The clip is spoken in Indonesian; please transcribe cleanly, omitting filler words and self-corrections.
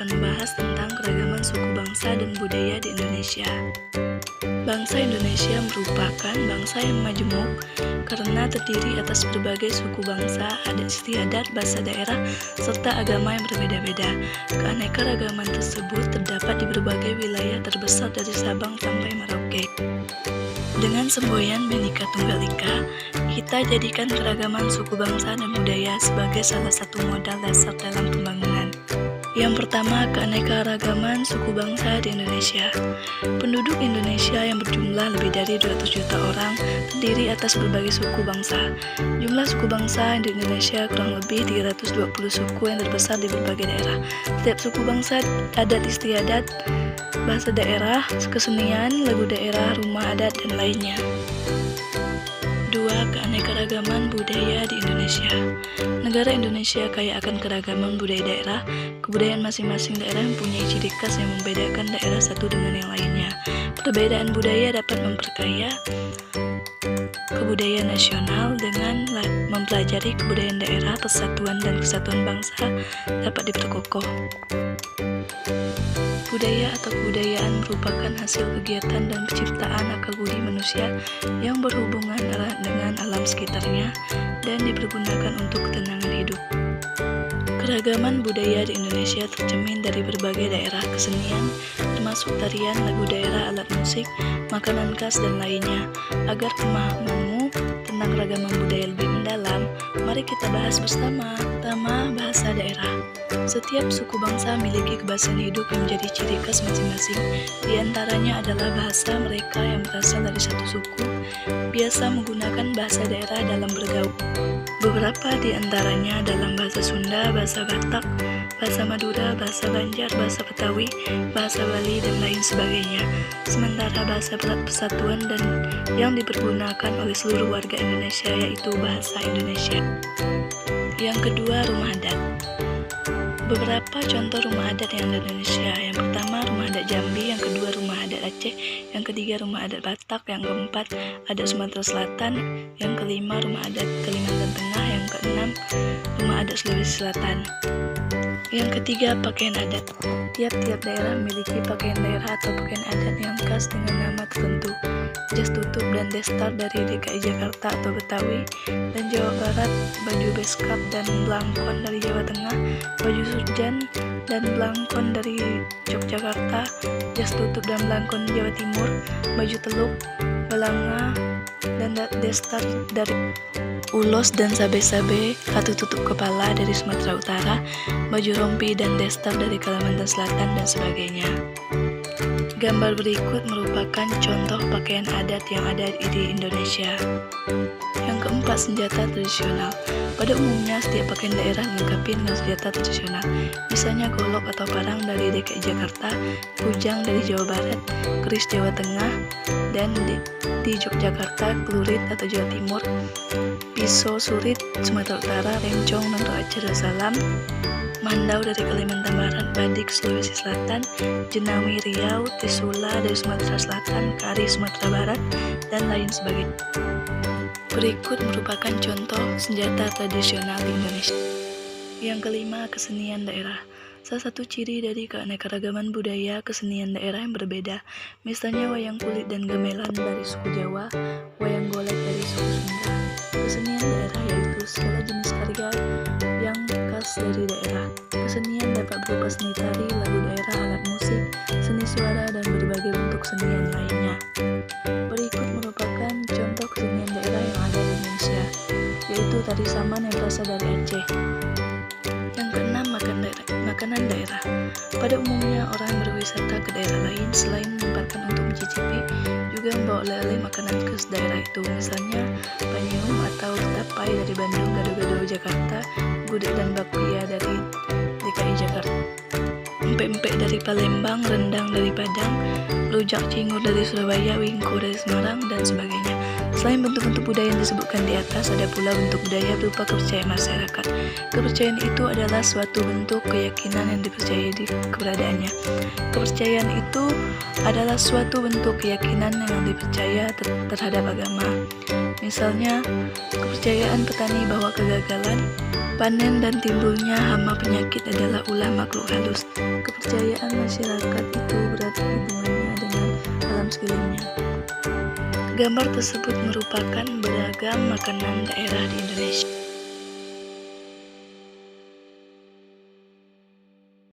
akan membahas tentang keragaman suku bangsa dan budaya di Indonesia. Bangsa Indonesia merupakan bangsa yang majemuk karena terdiri atas berbagai suku bangsa, adat istiadat, bahasa daerah, serta agama yang berbeda-beda. Keanekaragaman tersebut terdapat di berbagai wilayah terbesar dari Sabang sampai Merauke. Dengan semboyan Bhinneka Tunggal Ika, kita jadikan keragaman suku bangsa dan budaya sebagai salah satu modal dasar dalam pembangunan. Yang pertama, keanekaragaman suku bangsa di Indonesia. Penduduk Indonesia yang berjumlah lebih dari 200 juta orang terdiri atas berbagai suku bangsa. Jumlah suku bangsa di Indonesia kurang lebih 320 suku yang tersebar di berbagai daerah. Setiap suku bangsa adat istiadat, bahasa daerah, kesenian, lagu daerah, rumah adat, dan lainnya. 2. Keanekaragaman budaya di Indonesia. Negara Indonesia kaya akan keragaman budaya daerah. Kebudayaan masing-masing daerah mempunyai ciri khas yang membedakan daerah satu dengan yang lainnya. Perbedaan budaya dapat memperkaya kebudayaan nasional. Dengan mempelajari kebudayaan daerah, persatuan dan kesatuan bangsa dapat diperkokoh. Budaya atau kebudayaan merupakan hasil kegiatan dan penciptaan akal budi manusia yang berhubungan erat dengan alam sekitarnya dan dipergunakan untuk ketenangan hidup. Keragaman budaya di Indonesia tercermin dari berbagai daerah kesenian, termasuk tarian, lagu daerah, alat musik, makanan khas, dan lainnya. Agar pemahamanmu tentang keragaman budaya lebih mendalam, mari kita bahas bersama. Pertama, bahasa daerah. Setiap suku bangsa memiliki kebiasaan hidup yang menjadi ciri khas masing-masing. Di antaranya adalah bahasa mereka yang berasal dari satu suku, biasa menggunakan bahasa daerah dalam bergaul. Beberapa di antaranya dalam bahasa Sunda, bahasa Batak, bahasa Madura, bahasa Banjar, bahasa Betawi, bahasa Bali, dan lain sebagainya. Sementara bahasa persatuan dan yang dipergunakan oleh seluruh warga Indonesia yaitu bahasa Indonesia. Yang kedua, rumah adat. Beberapa contoh rumah adat yang ada di Indonesia. Yang pertama, rumah adat Jambi. Yang kedua, rumah adat Aceh. Yang ketiga, rumah adat Batak. Yang keempat, adat Sumatera Selatan. Yang kelima, rumah adat Kalimantan Tengah. Yang keenam, rumah adat Sulawesi Selatan. Yang ketiga, pakaian adat. Tiap-tiap daerah memiliki pakaian daerah atau pakaian adat yang khas dengan nama tertentu. Jas tutup dan destar dari DKI Jakarta atau Betawi, dan Jawa Barat, baju beskap dan blangkon dari Jawa Tengah, baju surjan dan blangkon dari Yogyakarta, jas tutup dan blangkon Jawa Timur, baju teluk, balanga, dan destar dari ulos dan sabe-sabe, katu tutup kepala dari Sumatera Utara, baju rompi dan destar dari Kalimantan Selatan, dan sebagainya. Gambar berikut merupakan contoh pakaian adat yang ada di Indonesia. Yang keempat, senjata tradisional. Pada umumnya, setiap pakaian daerah dilengkapi dengan senjata tradisional. Misalnya golok atau parang dari DKI Jakarta, kujang dari Jawa Barat, keris Jawa Tengah, dan di Yogyakarta, pelurit atau Jawa Timur, pisau surit Sumatera Utara, rencong untuk Aceh Darussalam, mandau dari Kalimantan Barat, badik Sulawesi Selatan, jenawi Riau, tisula dari Sumatera Selatan, kari Sumatera Barat, dan lain sebagainya. Berikut merupakan contoh senjata tradisional di Indonesia. Yang kelima, kesenian daerah. Salah satu ciri dari keanekaragaman budaya kesenian daerah yang berbeda, misalnya wayang kulit dan gamelan dari suku Jawa, wayang golek dari suku Sunda. Kesenian daerah yaitu segala jenis karya yang khas dari daerah. Kesenian dapat berupa seni tari, lagu daerah, alat musik, seni suara, dan berbagai bentuk kesenian lainnya. Berikut merupakan contoh kesenian daerah yang ada di Indonesia, yaitu tari saman yang berasal dari Aceh. Yang keenam, makanan daerah. Pada umumnya orang berwisata ke daerah lain selain menyempatkan untuk mencicipi, juga membawa oleh-oleh makanan khas daerah itu, misalnya panyum atau tapai dari Bandung, gado-gado Jakarta, gudeg dan bakpia dari DKI Jakarta, empek-empek dari Palembang, rendang dari Padang, rujak cingur dari Surabaya, wingko dari Semarang, dan sebagainya. Selain bentuk-bentuk budaya yang disebutkan di atas, ada pula bentuk budaya berupa kepercayaan masyarakat. Kepercayaan itu adalah suatu bentuk keyakinan yang dipercayai di keberadaannya. Kepercayaan itu adalah suatu bentuk keyakinan yang dipercaya terhadap agama. Misalnya, kepercayaan petani bahwa kegagalan panen dan timbulnya hama penyakit adalah ulah makhluk halus. Kepercayaan masyarakat itu berarti hubungannya dengan alam sekelilingnya. Gambar tersebut merupakan beragam makanan daerah di Indonesia.